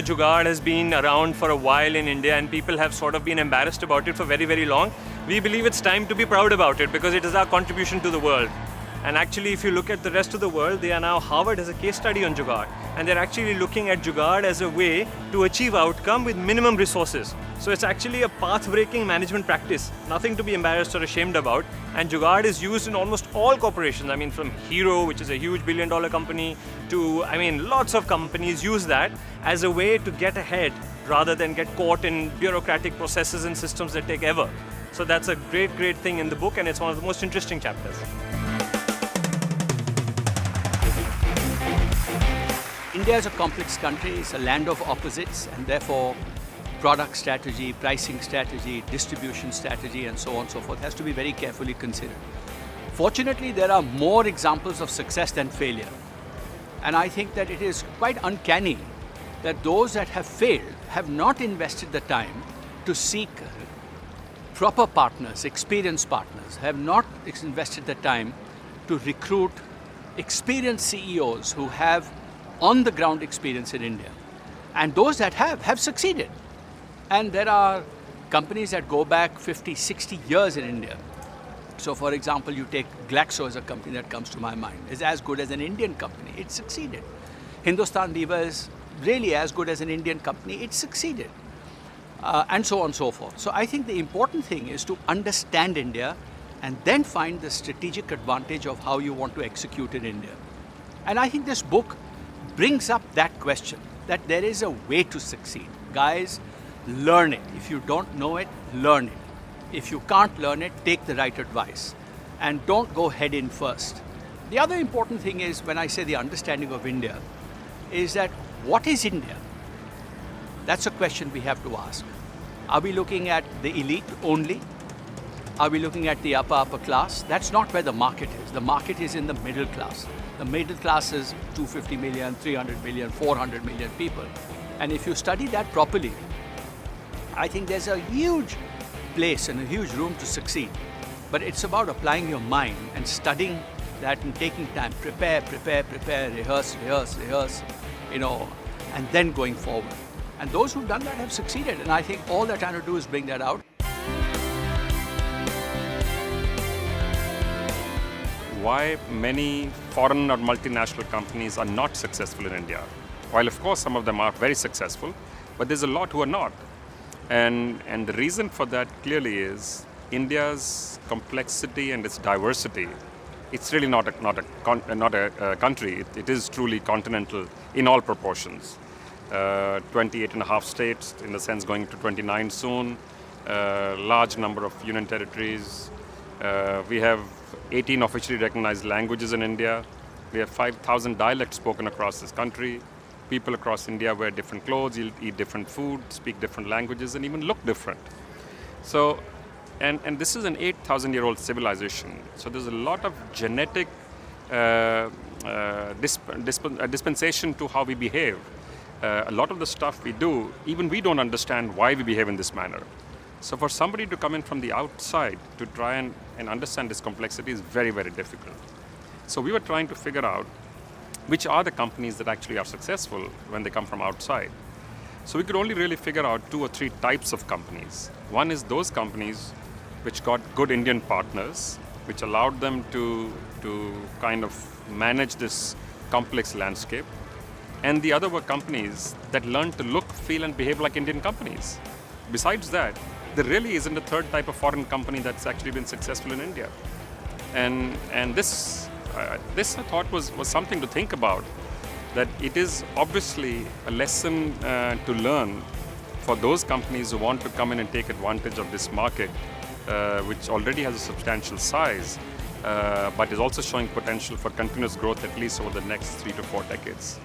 Jugaad has been around for a while in India and people have sort of been embarrassed about it for very, very long. We believe it's time to be proud about it because it is our contribution to the world. And actually, if you look at the rest of the world, they are now, Harvard has a case study on Jugaad. And they're actually looking at Jugaad as a way to achieve outcome with minimum resources. So it's actually a path-breaking management practice, nothing to be embarrassed or ashamed about. And Jugaad is used in almost all corporations. I mean, from Hero, which is a huge billion-dollar company, to, lots of companies use that as a way to get ahead rather than get caught in bureaucratic processes and systems that take ever. So that's a great, great thing in the book, and it's one of the most interesting chapters. India is a complex country, it's a land of opposites, and therefore product strategy, pricing strategy, distribution strategy, and so on and so forth has to be very carefully considered. Fortunately, there are more examples of success than failure. And I think that it is quite uncanny that those that have failed have not invested the time to seek proper partners, experienced partners, have not invested the time to recruit experienced CEOs who have on-the-ground experience in India. And those that have succeeded. And there are companies that go back 50, 60 years in India. So for example, you take Glaxo as a company that comes to my mind. It's as good as an Indian company. It succeeded. Hindustan Lever is really as good as an Indian company. It succeeded. And so on and so forth. So I think the important thing is to understand India and then find the strategic advantage of how you want to execute in India. And I think this book brings up that question, that there is a way to succeed. Guys, learn it. If you don't know it, learn it. If you can't learn it, take the right advice. And don't go head in first. The other important thing is, when I say the understanding of India, is that what is India? That's a question we have to ask. Are we looking at the elite only? Are we looking at the upper class? That's not where the market is. The market is in the middle class. The middle class is 250 million, 300 million, 400 million people. And if you study that properly, I think there's a huge place and a huge room to succeed. But it's about applying your mind and studying that and taking time. Prepare, rehearse, and then going forward. And those who've done that have succeeded. And I think all they're trying to do is bring that out. Why many foreign or multinational companies are not successful in India. While of course some of them are very successful, but there's a lot who are not. And the reason for that clearly is India's complexity and its diversity. It's really not a country. It is truly continental in all proportions. 28 and a half states, in a sense going to 29 soon. Large number of union territories. We have 18 officially recognized languages in India. We have 5,000 dialects spoken across this country. People across India wear different clothes, eat different food, speak different languages, and even look different. So, and this is an 8,000-year-old civilization. So there's a lot of genetic dispensation to how we behave. A lot of the stuff we do, even we don't understand why we behave in this manner. So for somebody to come in from the outside to try and understand this complexity is very, very difficult. So we were trying to figure out which are the companies that actually are successful when they come from outside. So we could only really figure out 2 or 3 types of companies. One is those companies which got good Indian partners, which allowed them to kind of manage this complex landscape. And the other were companies that learned to look, feel, and behave like Indian companies. Besides that, there really isn't a third type of foreign company that's actually been successful in India. And this I thought was something to think about, that it is obviously a lesson to learn for those companies who want to come in and take advantage of this market, which already has a substantial size, but is also showing potential for continuous growth at least over the next 3 to 4 decades.